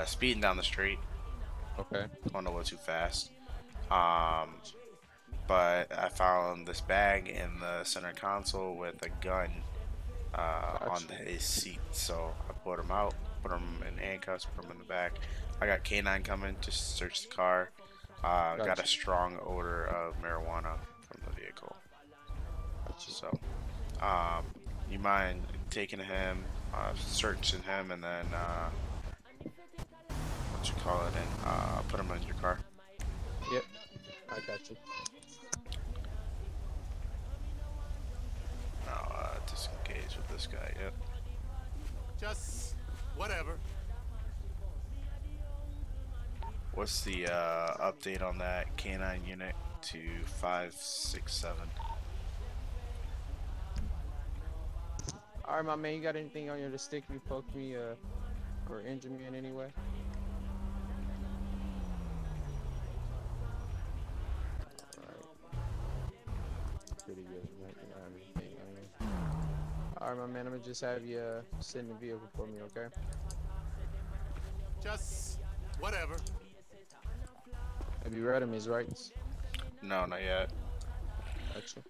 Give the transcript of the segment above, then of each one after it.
speeding down the street, Okay. going a little too fast. Um, but I found this bag in the center console with a gun on Gotcha. his seat. So I pulled him out, put him in handcuffs, put him in the back. I got K9 coming to search the car. Got a Gotcha. strong odor of marijuana from the vehicle. Gotcha. So, um, you mind taking him, searching him, and then what you call it, and put him in your car? Yep. I got you. Now, disengage with this guy. Yep. Just whatever. What's the update on that canine unit to 567? All right, my man. You got anything on your stick? You poke me, or injure me in any way? Pretty good. Right? You don't have anything on you. All right, my man. I'm gonna just have you sit in the vehicle for me, okay? Just whatever. Have you read him his rights? No, not yet. Gotcha.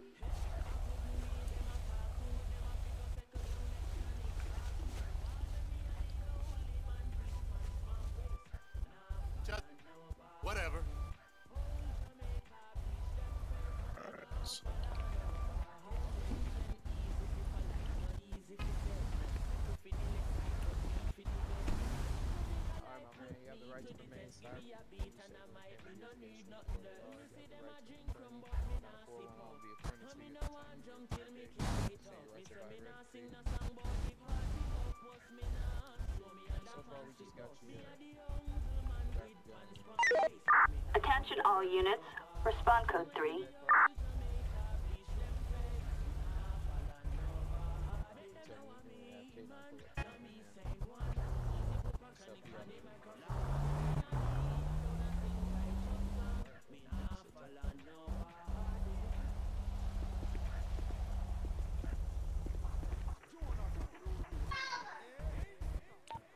Just whatever. Alright, so All right, my man. You have the right to remain silent. So far, we just got you. Attention all units. Respond code 3.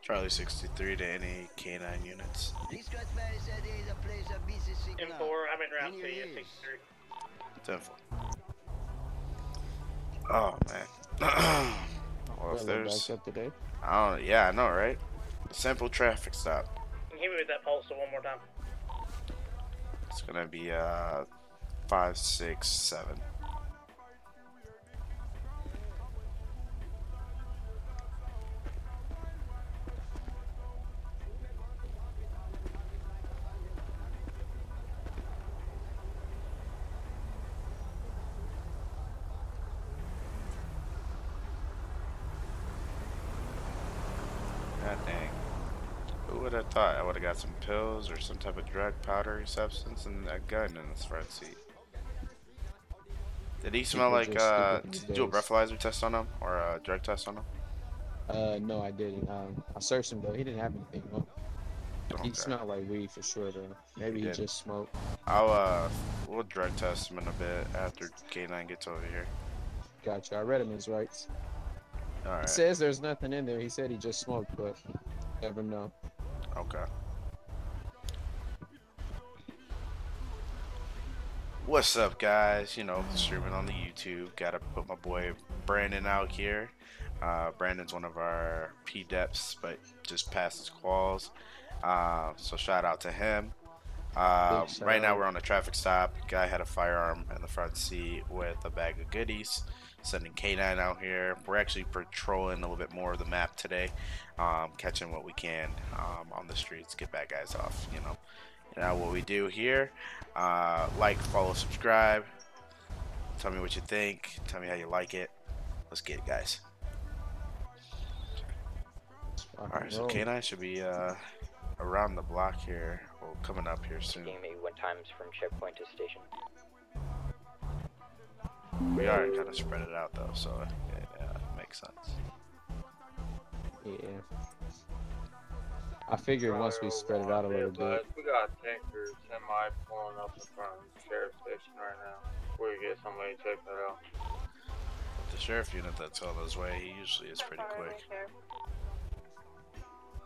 Charlie 63 to any canine units. M4, I'm in round 2, 63. 10 Oh man. Well, if there's, back up today. I don't. Yeah, I know, right? Simple traffic stop. Hit me with that postal one more time. It's gonna be 567. God dang. Who would have thought I would have got some pills or some type of drug, powdery substance, and a gun in his front seat? Did he smell People like, just stupid did these you do a days. breathalyzer test on him or a drug test on him? No, I didn't. I searched him though. He didn't have anything. No. He Okay. smelled like weed for sure though. Maybe he Yeah. just smoked. We'll drug test him in a bit after K9 gets over here. Gotcha. I read him his rights. He Alright, says there's nothing in there. He said he just smoked, but never know. okay. What's up, guys? You know, streaming on the YouTube. Gotta put my boy Brandon out here. Brandon's one of our P-Deps, but just passed his quals. So shout out to him. Right now we're on a traffic stop. Guy had a firearm in the front seat with a bag of goodies. Sending K9 out here. We're actually patrolling a little bit more of the map today, catching what we can on the streets, get bad guys off. You know what we do here. Like, follow, subscribe. Tell me what you think. Tell me how you like it. Let's get it, guys. Alright, so K9 should be around the block here. Well, coming up here soon. Taking me 1 times from checkpoint to station. We are kind of spread it out though, so yeah, it makes sense. Yeah. I figured once we spread it out a little bit. We got tankers semi pulling up in front of the sheriff's station right now. We get somebody to check that out. The sheriff unit that's on his way, he usually is pretty quick.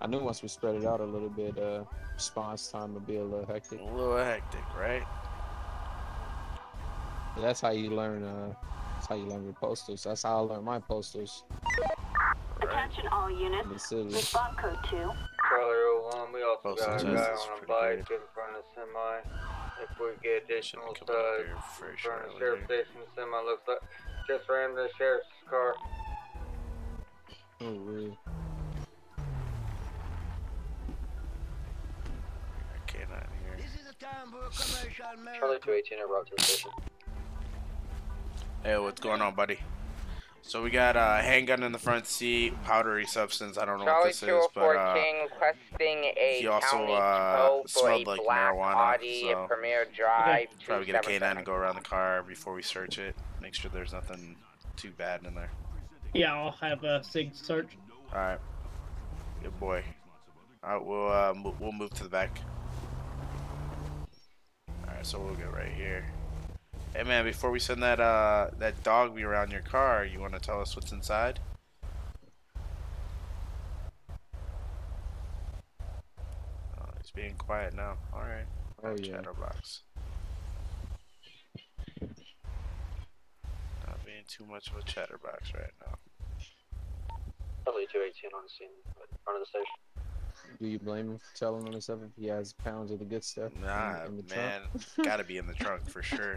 I knew once we spread it out a little bit, response time would be a little hectic. A little hectic, right? But that's how you learn. That's how you learn your postals. That's how I learned my postals Attention all units. in the city. Respond code 2. Charlie 01, we also Postal got a test guy is on a pretty bike good. in front of the semi. If we get Should additional be coming up here in very front of the shortly. sheriff's station, the semi looks like just ran the sheriff's car. Oh, really? Okay, not here. Charlie 218 are brought to the station. Hey, what's going on, buddy? So we got a handgun in the front seat, powdery substance. I don't know what Charlie this is, 204 but King requesting a he also, county tow for smelled a like black marijuana, Audi so Premier Drive probably get a K9 and 277. go around the car before we search it. Make sure there's nothing too bad in there. Yeah, I'll have a SIG search. All right, good boy. All right, we'll move to the back. All right, so we'll get right here. Hey man, before we send that that dog be around your car, you want to tell us what's inside? Oh, he's being quiet now. All right. Oh yeah. Chatterbox. Not being too much of a chatterbox right now. Charlie 218 on the scene, in front of the station. Do you blame him for telling on himself if he has pounds of the good stuff Nah, in the man, trunk? gotta be in the trunk for sure.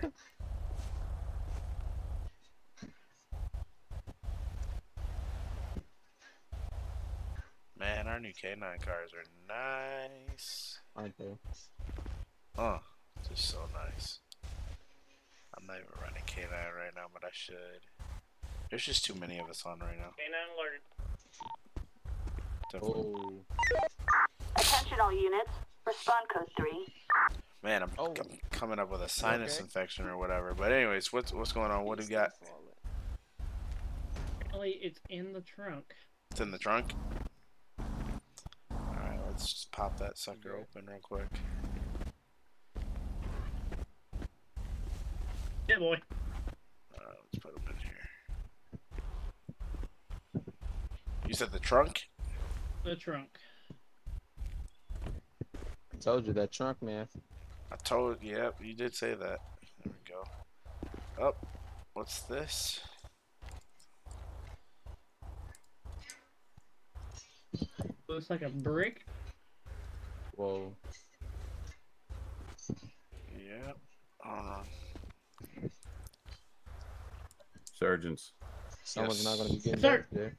Man, our new K9 cars are nice. Aren't they? Oh, just so nice. I'm not even running K9 right now, but I should. There's just too many of us on right now. K9 alerted. Definitely. Oh. Attention all units. Respond code 3. Man, I'm coming up with a sinus infection or whatever. But anyways, what's going on? What do you got? Charlie, it's in the trunk. It's in the trunk. All right, let's just pop that sucker open real quick. Yeah, boy. Let's put them in here. You said the trunk? The trunk. I told you that trunk, man. I told you. Yep, you did say that. There we go. Oh, what's this? Looks like a brick. Whoa. Yep. Sergeants, Someone's not gonna be getting Yes, sir. back there.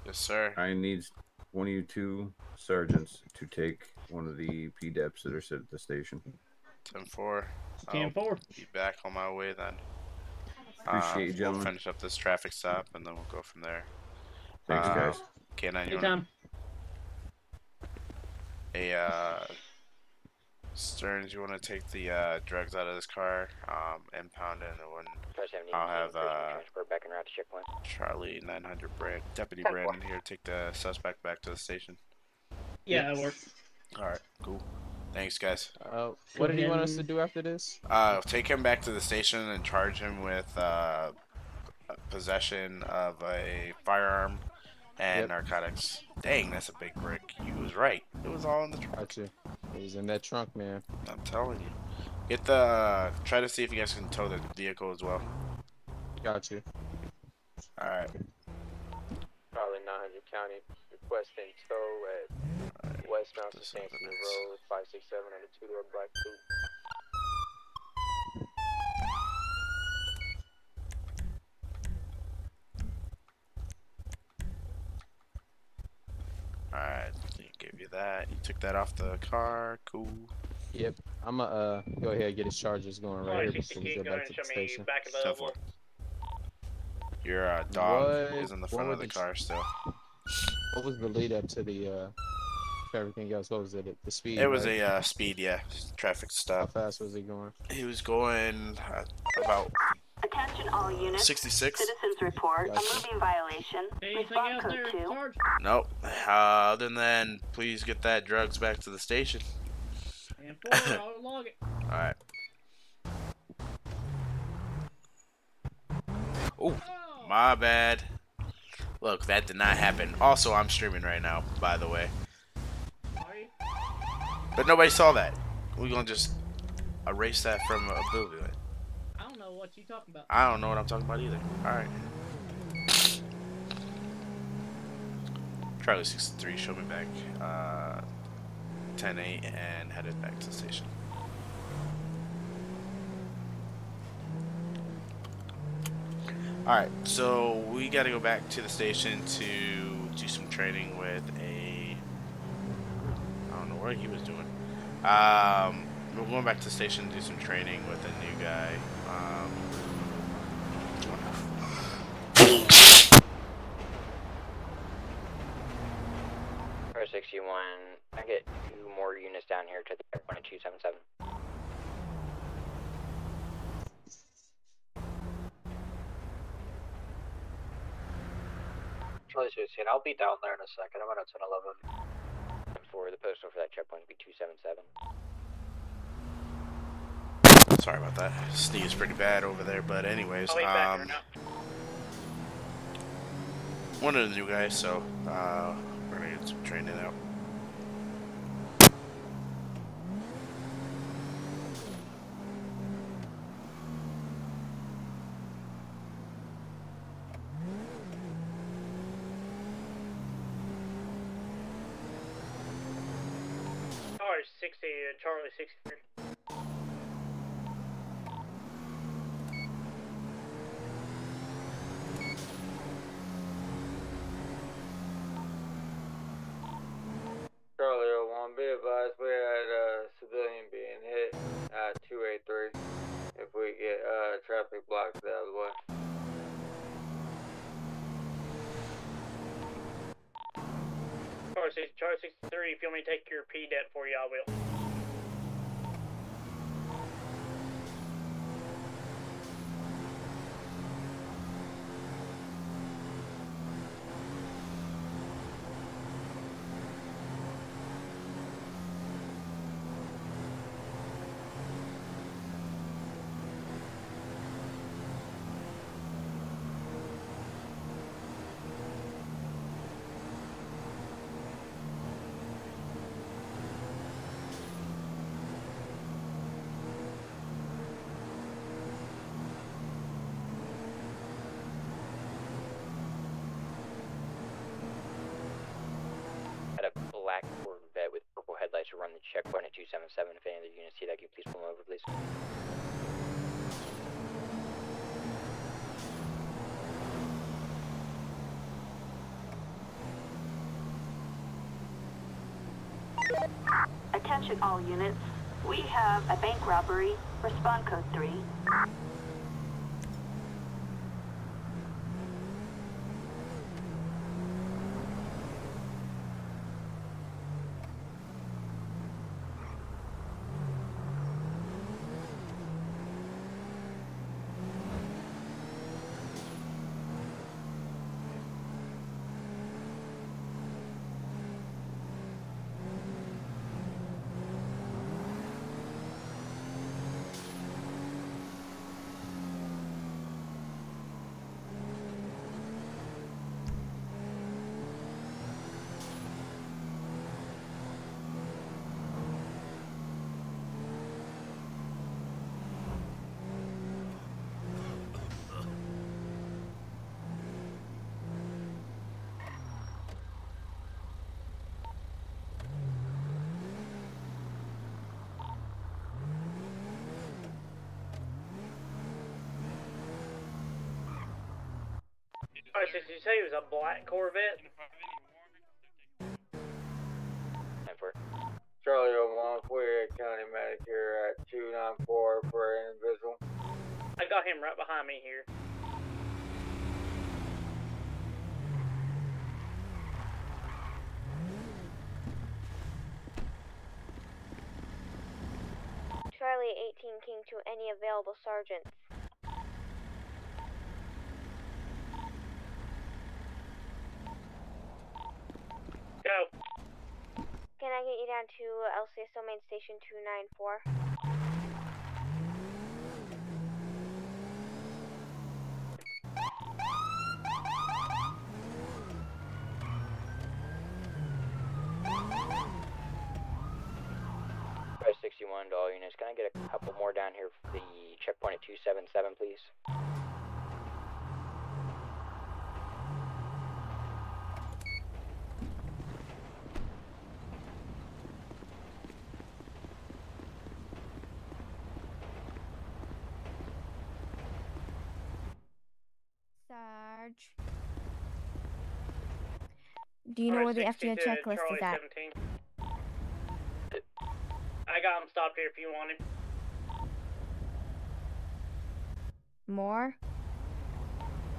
Yes, sir. I need one of you two sergeants to take one of the PDEPs that are set at the station. 10-4. 10-4. Be back on my way then. Appreciate you, We'll gentlemen. finish up this traffic stop and then we'll go from there. Thanks, guys. K9, you Good want time. Stearns, you want to take the drugs out of this car, impound it, and then I'll have transport back en route to checkpoint. Charlie 900 Deputy 10-4. Brandon here take the suspect back to the station. Yeah, that works. All right, cool. Thanks, guys. What did he want us to do after this? Take him back to the station and charge him with possession of a firearm and narcotics. Dang, that's a big brick. You was right. It was all in the trunk. Gotcha. It was in that trunk, man. I'm telling you. Get the try to see if you guys can tow the vehicle as well. Gotcha. All right. Charlie 900 County requesting tow at West Mountain This St. is Peter nice. Road 567 on a 2-door black coupe. Alright, give you that. You took that off the car. Cool. Yep. I'm gonna go ahead and get his charges going right here Alright, before we 60 get go back ahead to and the show me station. back of the 10-4. oval. Your dog What- is in the what front were of the the- car still. What was the lead up to the everything else? What was it? The speed? It was right? a speed, yeah, traffic How stop. fast was he going? He was going about Attention all units. 66. Citizens report a Gotcha. moving violation. Anything Respond else code there, 2. Sarge? Nope. Other than please get that drugs back to the station. 10-4, I'll log it. All right. Oh, my bad. Look, that did not happen. Also, I'm streaming right now, by the way. But nobody saw that. We're gonna just erase that from oblivion. I don't know what you talking about. I don't know what I'm talking about either. Alright. Charlie 63, show me back. 10-8 and headed back to the station. Alright, so we gotta go back to the station to do some training with a... I don't know what he was doing. We're going back to the station to do some training with a new guy. Car 61, I get 2 more units down here to the checkpoint at 277. Charlie 16, I'll be down there in a second. I'm at 1011. For the postal for that checkpoint to be 277. Sorry about that. Sneeze pretty bad over there, but anyways, one of the new guys, so we're gonna get some training out. Charlie 63. Charlie 01, be advised we had a civilian being hit at 283. If we get traffic blocks out of the way. Charlie 63, if you want me to take your PDET for you, I will. Black Corvette with purple headlights to run the checkpoint at 277. If any other units see that, can you please pull them over, please? Attention all units. We have a bank robbery. Respond code 3. Alright, so did you say it was a black Corvette? Charlie 01, 48 County Medic here at 294 for an individual. I got him right behind me here. Charlie 18 King to any available sergeants. Go. Can I get you down to LCSO main station 294? to all units. Can I get a couple more down here for the checkpoint at 277, please? Sarge. Do you know where the FGO checklist is at? 17. I got him stopped here if you want him. More?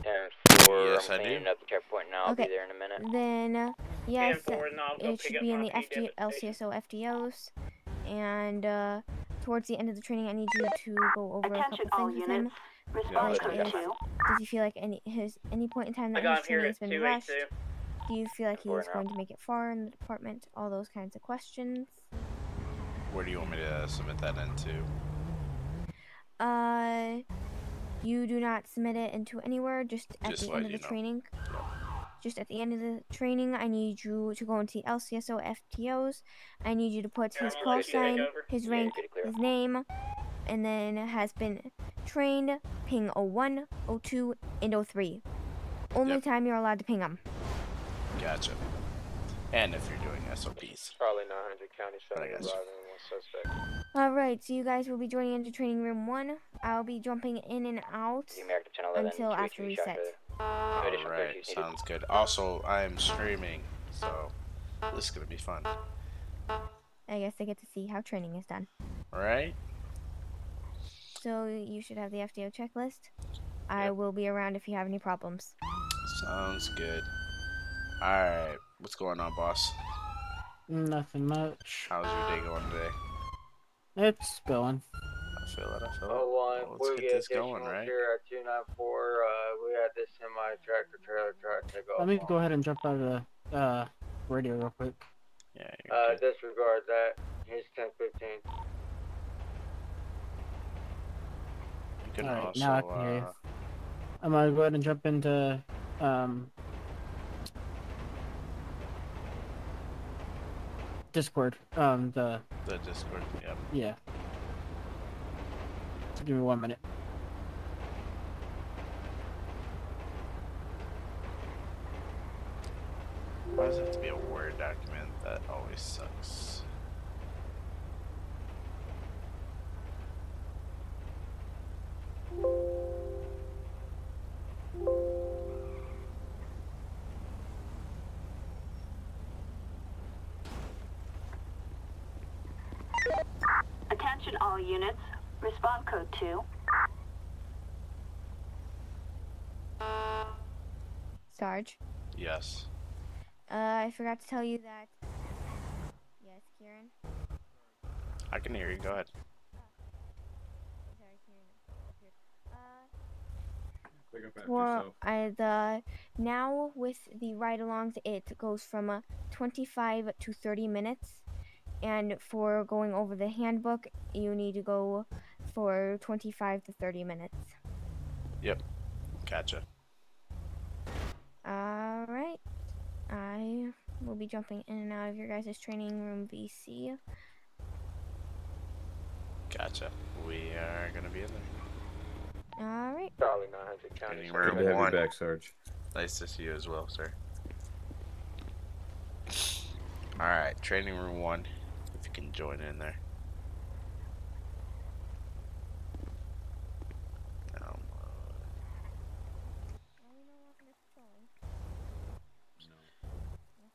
And 4, Yes, I'm I cleaning do. up the checkpoint now. I'll Okay. be there in a minute. Then, yes, 10-4, and I'll go it pick should up be in my the P debit station. LCSO FDOs. And towards the end of the training, I need you to go over a Attention couple all things with him. units. Respond Like, code if, 2. does he feel like any point in time I that got his him here training at has been rushed? 282. Do you feel like Four he's now. going to make it far in the department? All those kinds of questions. Where do you want me to submit that into? You do not submit it into anywhere, just at Just the let end of you the know. training. Just at the end of the training, I need you to go into the LCSO FTOs. I need you to put Yeah, his I'm call gonna let you take sign, over. his Yeah, rank, you're good to clear. his name, and then has been trained, ping 01, 02, and 03. Only Yep. time you're allowed to ping them. Gotcha. And if you're doing SOPs. Charlie 900 County I 7 got you. arriving, 1 suspect. Alright, so you guys will be joining into training room 1. I'll be jumping in and out The American 1011 until after reset. Alright, sounds good. Also, I am streaming, so this is gonna be fun. I guess I get to see how training is done. Alright? So you should have the FDO checklist. I Yep. will be around if you have any problems. Sounds good. Alright, what's going on, boss? Nothing much. How's your day going today? It's going. I feel it, I feel it. Oh, Well, we let's get get this going, additional right? here at 294. We had this semi-tractor trailer truck take off. Let me go ahead and jump out of the radio real quick. Yeah, you're good. Disregard that. Here's 1015. You can Alright, also, now I can hear you. I'm gonna go ahead and jump into Discord. the Discord, yeah. Yeah. Give me 1 minute. Why does it have to be a Word document? That always sucks. Attention all units. Respond code 2. Sarge, Yes. I forgot to tell you that. Yes, Kieran. I can hear you, go ahead. Sorry, Kieran. Pick up after For now with the ride-alongs, it goes from 25 to 30 minutes, and for going over the handbook, you need to go for 25 to 30 minutes. Yep. Gotcha. All right. I will be jumping in and out of your guys' training room VC. Gotcha. We are gonna be in there. All right. Charlie 900 County Training 7. Good to room have you 1. back, Sarge. Nice to see you as well, sir. Alright, training room 1. If you can join in there.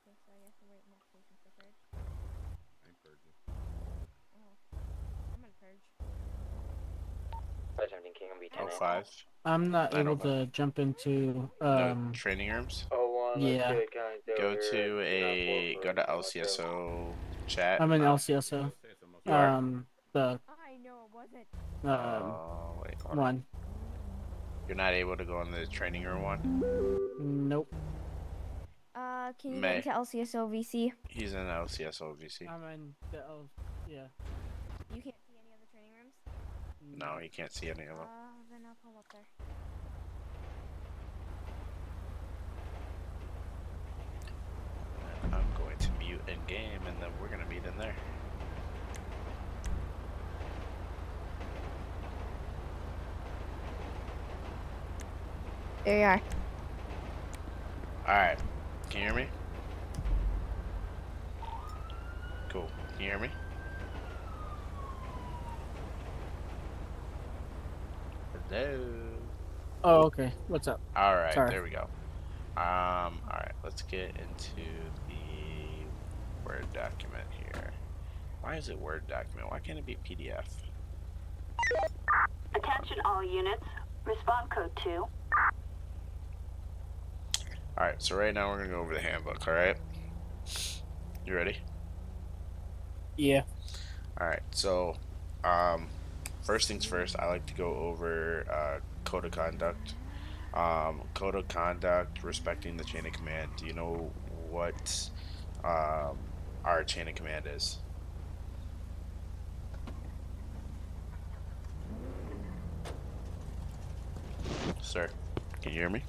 Okay, so I guess we're waiting that station for purge. I'm purging. Oh, I'm gonna purge. 517 King will be 10 05. I'm not I able don't know. to jump into No training rooms. 01, Yeah. let's get County Joe Go here to at 294 for LCSO chat. I'm in LCSO. You are? The I know it wasn't. Wait, hold on. one. You're not able to go in the training room 1? Nope. Can you May. get into LCSO VC? He's in LCSO VC. I'm in the yeah. You can't see any other training rooms? No, he can't see any of them. Then I'll pull up there. I'm going to mute in game and then we're gonna meet in there. There you are. All right. Can you hear me? Cool. Can you hear me? Hello. Oh, okay. What's up? All right. Sorry. There we go. All right. Let's get into the Word document here. Why is it Word document? Why can't it be PDF? Attention all units. Respond code 2. All right. So right now we're gonna go over the handbook. All right. You ready? Yeah. All right. So, um, first things first. I like to go over code of conduct. Code of conduct, respecting the chain of command. Do you know what um, our chain of command is? Sir, can you hear me?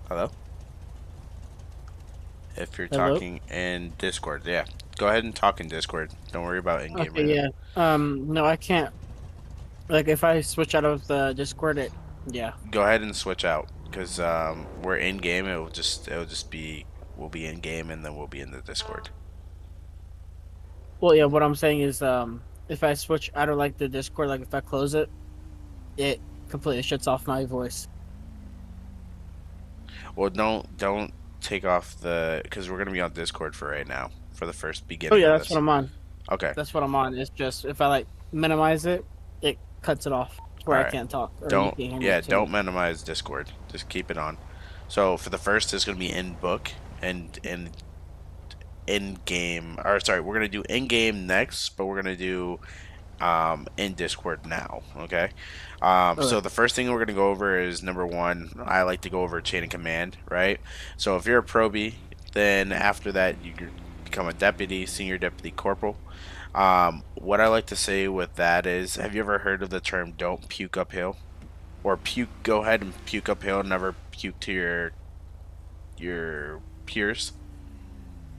Hello? If you're Hello? talking in Discord, yeah. Go ahead and talk in Discord. Don't worry about in-game Okay, right now. yeah. No, I can't. Like, if I switch out of the Discord, yeah. Go ahead and switch out, because we're in-game. It'll just be, we'll be in-game, and then we'll be in the Discord. Well, yeah, what I'm saying is, if I switch out of, like, the Discord, like, if I close it, it completely shuts off my voice. Well, don't take off the, because we're gonna be on Discord for right now, for the first Oh, beginning yeah, of that's this. what I'm on. Okay. That's what I'm on. It's just, if I, like, minimize it, it cuts it off to where All I right. can't talk, or you Don't, can't hear me yeah, too. don't minimize Discord. Just keep it on. So for the first, it's gonna be in book and in game. Or sorry, we're gonna do in game next, but we're gonna do in Discord now. Okay. So Okay. the first thing we're gonna go over is number one. I like to go over chain of command, right? So if you're a probie, then after that you become a deputy, senior deputy, corporal. What I like to say with that is, have you ever heard of the term "don't puke uphill"? Or puke, go ahead and puke uphill, never puke to your peers.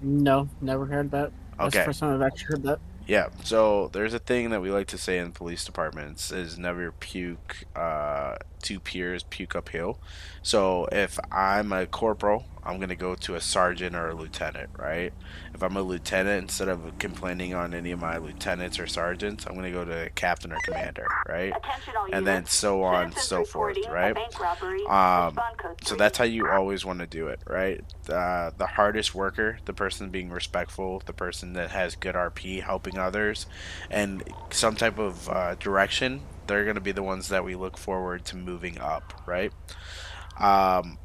No, never heard that. That's the Okay. first time I've actually heard that. Yeah, so there's a thing that we like to say in police departments is never puke to peers, puke uphill. So if I'm a corporal, I'm gonna go to a sergeant or a lieutenant, right? If I'm a lieutenant, instead of complaining on any of my lieutenants or sergeants, I'm gonna go to a captain or commander, right? Attention all And then units. so on, Citizens so forth, reporting a right? bank robbery. Um, Respond code 3. so that's how you always want to do it, right? The hardest worker, the person being respectful, the person that has good RP, helping others, and some type of direction, they're going to be the ones that we look forward to moving up, right? Um,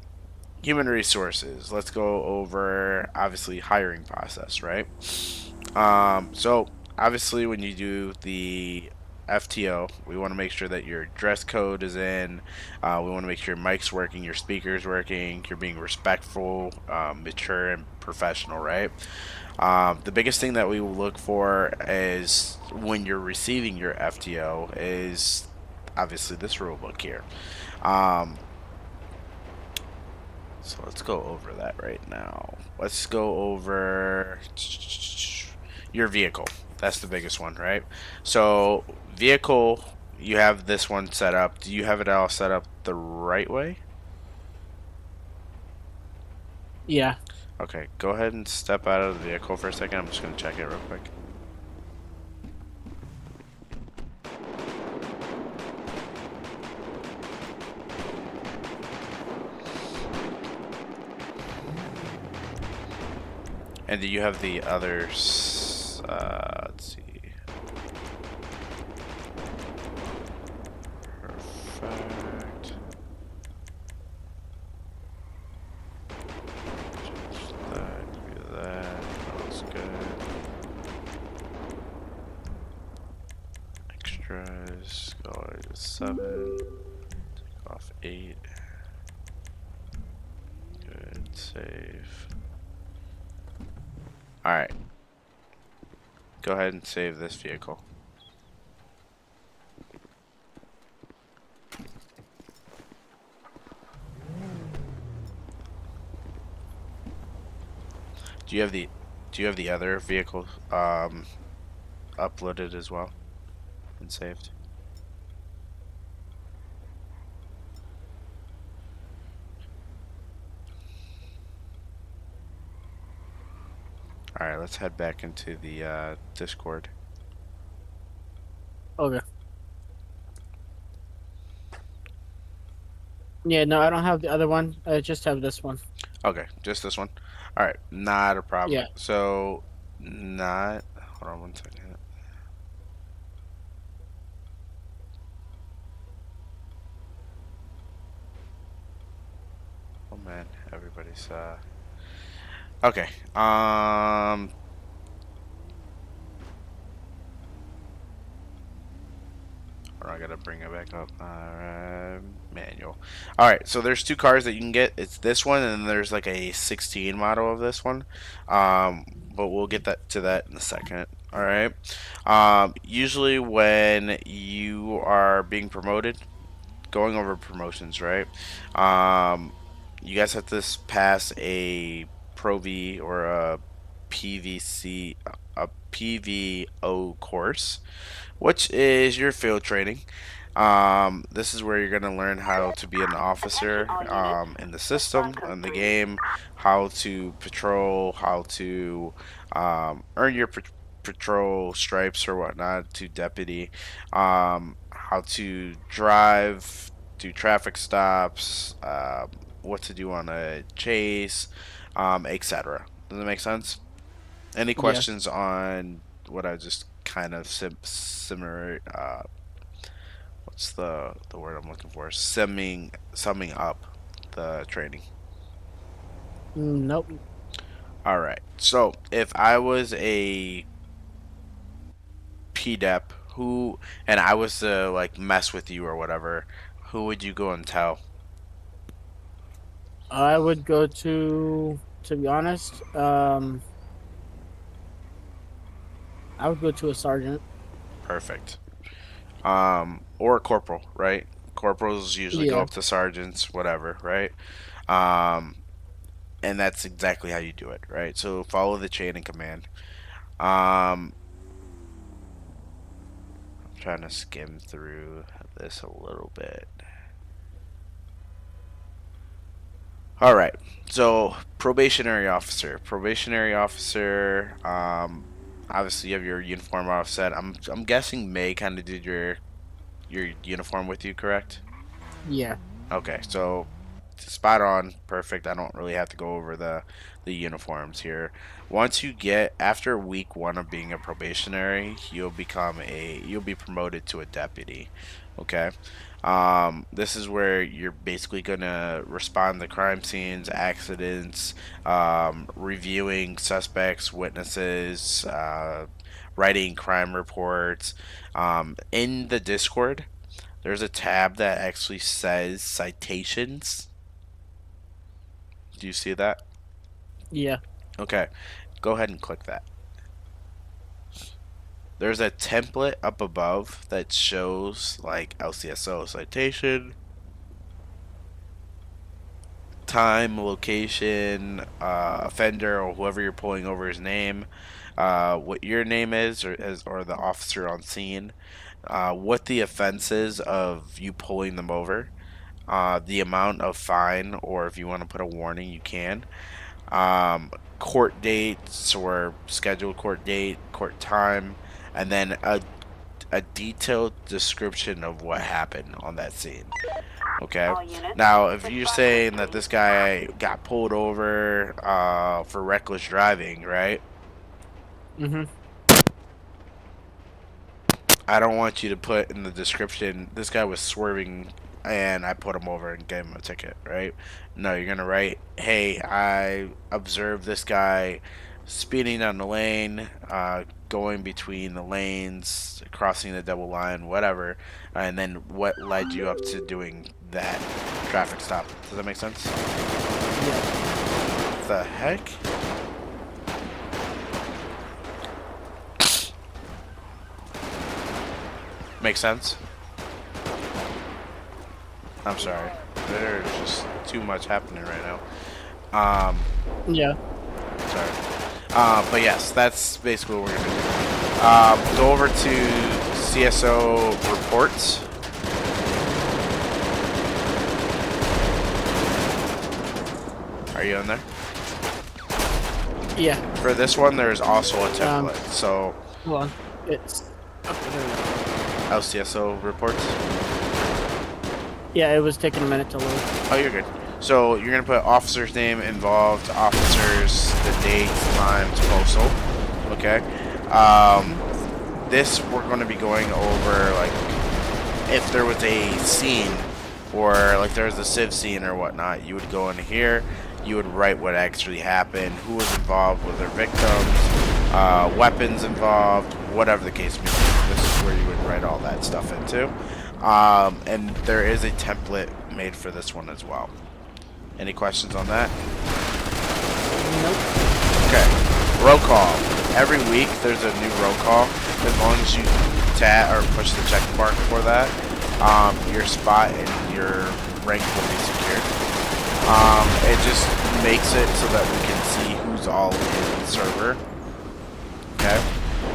Human resources. Let's go over, obviously, hiring process, right? So obviously when you do the FTO, we want to make sure that your dress code is in. We want to make sure your mic's working, your speaker's working, you're being respectful, mature, and professional, right? The biggest thing that we will look for is when you're receiving your FTO is obviously this rule book here. Um, so let's go over that right now. Let's go over your vehicle. That's the biggest one, right? So vehicle, you have this one set up. Do you have it all set up the right way? Yeah. Okay, go ahead and step out of the vehicle for a second. I'm just going to check it real quick. And do you have the others? Let's see. Perfect. Change that, do that. That looks good. Extras, go to 7. Take off 8. Good, save. Alright. Go ahead and save this vehicle. Do you have the other vehicle uploaded as well and saved? All right, let's head back into the Discord. Okay. Yeah, no, I don't have the other one. I just have this one. Okay, just this one. All right, not a problem. Yeah. So, not. Hold on one second. Oh man, everybody's Okay. I gotta bring it back up. Manual. All right, so there's two cars that you can get. It's this one, and then there's like a 16 model of this one. But we'll get that to that in a second. All right. Usually when you are being promoted, going over promotions, right? You guys have to pass a Pro V or a PVC, a PVO course, which is your field training. This is where you're going to learn how to be an officer in the system, in the game, how to patrol, how to earn your patrol stripes or whatnot to deputy, how to drive, do traffic stops, what to do on a chase, etc. Does that make sense? Any Yeah. questions on what I just kind of simmer what's the word I'm looking for? Summing up the training. Nope. All right. So if I was a PDEP who and I was to like mess with you or whatever, who would you go and tell? I would go to be honest, I would go to a sergeant. Perfect. Or a corporal, right? Corporals usually go Yeah. up to sergeants, whatever, right? Um, and that's exactly how you do it, right? So follow the chain of command. I'm trying to skim through this a little bit. All right. So probationary officer. Probationary officer. Obviously you have your uniform offset. I'm guessing May kind of did your uniform with you, correct? Yeah. Okay, so spot on, perfect. I don't really have to go over the uniforms here. Once you get after week 1 of being a probationary, you'll be promoted to a deputy. Okay. This is where you're basically gonna respond to crime scenes, accidents, reviewing suspects, witnesses, writing crime reports. In the Discord, there's a tab that actually says citations. Do you see that? Yeah. Okay. Go ahead and click that. There's a template up above that shows like LCSO citation, time, location, offender, or whoever you're pulling over his name, what your name is, or the officer on scene, what the offense is of you pulling them over, the amount of fine, or if you want to put a warning, you can. Court dates or scheduled court date, court time, and then a detailed description of what happened on that scene. Okay. Now, if you're saying that this guy got pulled over for reckless driving, right? Mhm. I don't want you to put in the description, this guy was swerving and I put him over and gave him a ticket, right? No, you're going to write, hey, I observed this guy speeding down the lane, going between the lanes, crossing the double line, whatever, and then what led you up to doing that traffic stop. Does that make sense? Yeah. What the heck? Makes sense? I'm sorry. There's just too much happening right now. Yeah. Sorry. But yes, that's basically what we're going to do. Go over to CSO reports. Are you in there? Yeah. For this one, there's also a template. So, Hold on. It's okay. There we go. LCSO reports. Yeah, it was taking a minute to load. Oh, you're good. So you're gonna put officer's name involved, officers, the date, time, postal. Okay. This we're going to be going over like if there was a scene or like there was a civ scene or whatnot. You would go in here. You would write what actually happened, who was involved, were there victims, weapons involved, whatever the case may be. This is where you would write all that stuff into. And there is a template made for this one as well. Any questions on that? Nope. Okay. Roll call. Every week there's a new roll call. As long as you or push the check mark for that, your spot and your rank will be secured. It just makes it so that we can see who's all in the server. Okay.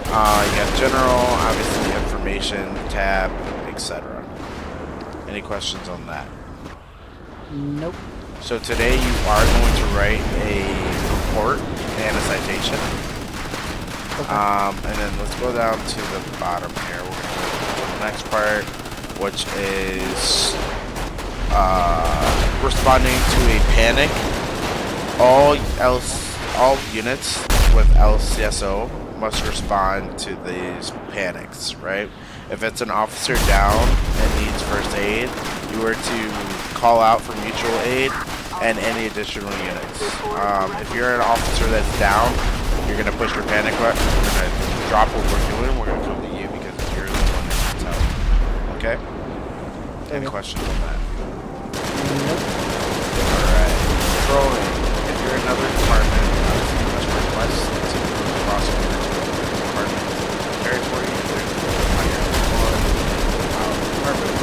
You got general, obviously information, tab, etc. Any questions on that? Nope. So today you are going to write a report and a citation. Okay. And then let's go down to the bottom here. We're going to go to the next part, which is responding to a panic. All units with LCSO must respond to these panics, right? If it's an officer down and needs first aid, you are to call out for mutual aid and any additional units. If you're an officer that's down, you're gonna push your panic button. We're gonna drop what we're doing. We're gonna come to you because you're the one that needs help. Okay? Any questions on that? Nope. Alright. Patrolling. If you're another department, obviously you must request to cross over to another department territory. If there's a higher department.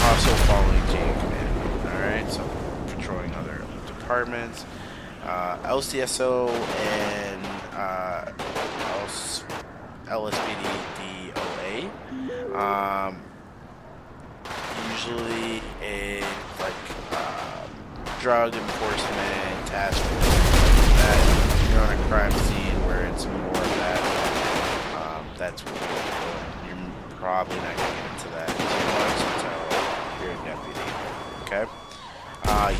Also following chain of command. Alright, so patrolling other departments. LCSO and LSPD DOA. Usually in like drug enforcement, task force, that you're on a crime scene where it's more of that. That's what you're probably not going to get into that too much until you're a deputy. Okay.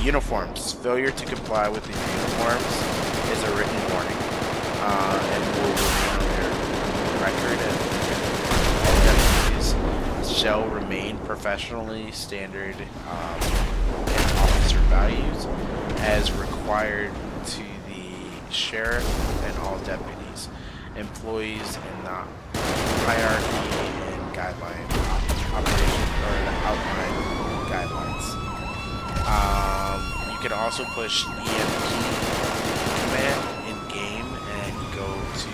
Uniforms. Failure to comply with these uniforms is a written warning, and will remain on your record as all deputies shall remain professionally standard and officer values as required to the sheriff and all deputies, employees, and the hierarchy and guideline operation or the outline guidelines. You can also push EMP command in game and go to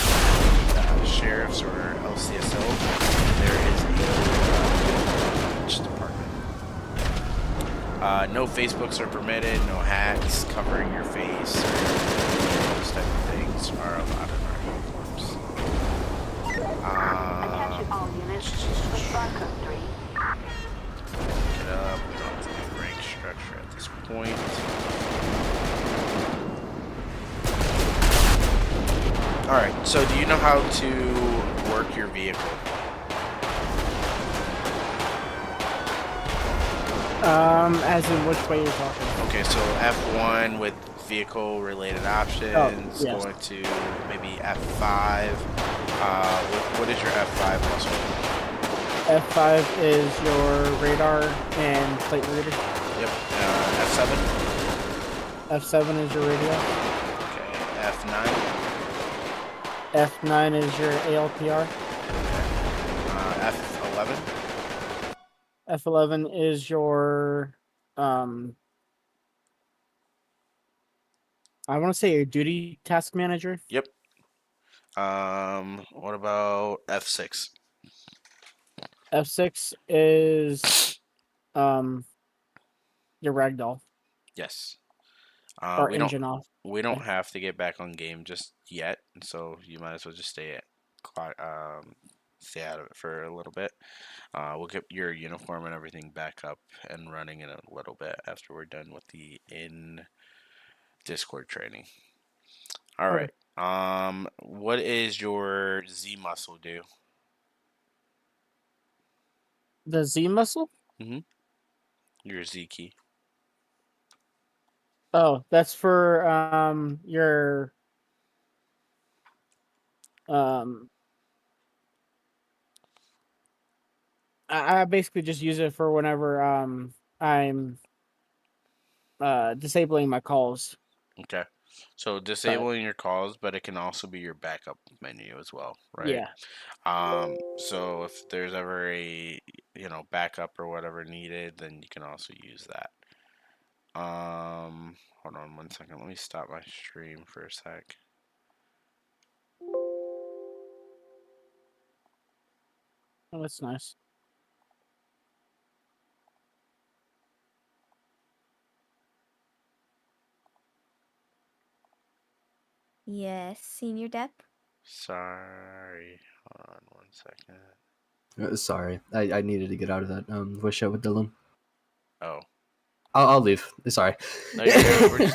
the sheriff's or LCSO. There is a each department. No Facebooks are permitted. No hats covering your face. Or those type of things are allowed in our uniforms. Attention all units. Respond code 3. Pick it up. We don't have to do rank structure at this point. Alright, so do you know how to work your vehicle? As in which way you're talking? Okay, so F1 with vehicle related options, yes. going to maybe F5. What is your F5 muscle? F5 is your radar and plate reader. Yep. F7? F7 is your radio. Okay. F9? F9 is your ALPR. Okay. F11? F11 is your I want to say your duty task manager. Yep. What about F6? F6 is your ragdoll Yes. or We don't engine off. have to get back on game just yet, so you might as well just stay out of it for a little bit. We'll get your uniform and everything back up and running in a little bit after we're done with the Discord training. All right. What is your Z muscle do? The Z muscle? Your Z key. Oh, that's for your I basically just use it for whenever I'm disabling my calls. Okay. So disabling your calls, but it can also be your backup menu as well, right? Yeah. So if there's ever a backup or whatever needed, then you can also use that. Hold on 1 second. Let me stop my stream for a sec. Oh, that's nice. Yes, Senior Depp. Sorry. Hold on 1 second. Sorry, I needed to get out of that voice chat with Dylan. Oh. I'll leave. Sorry. No, you're good. We're just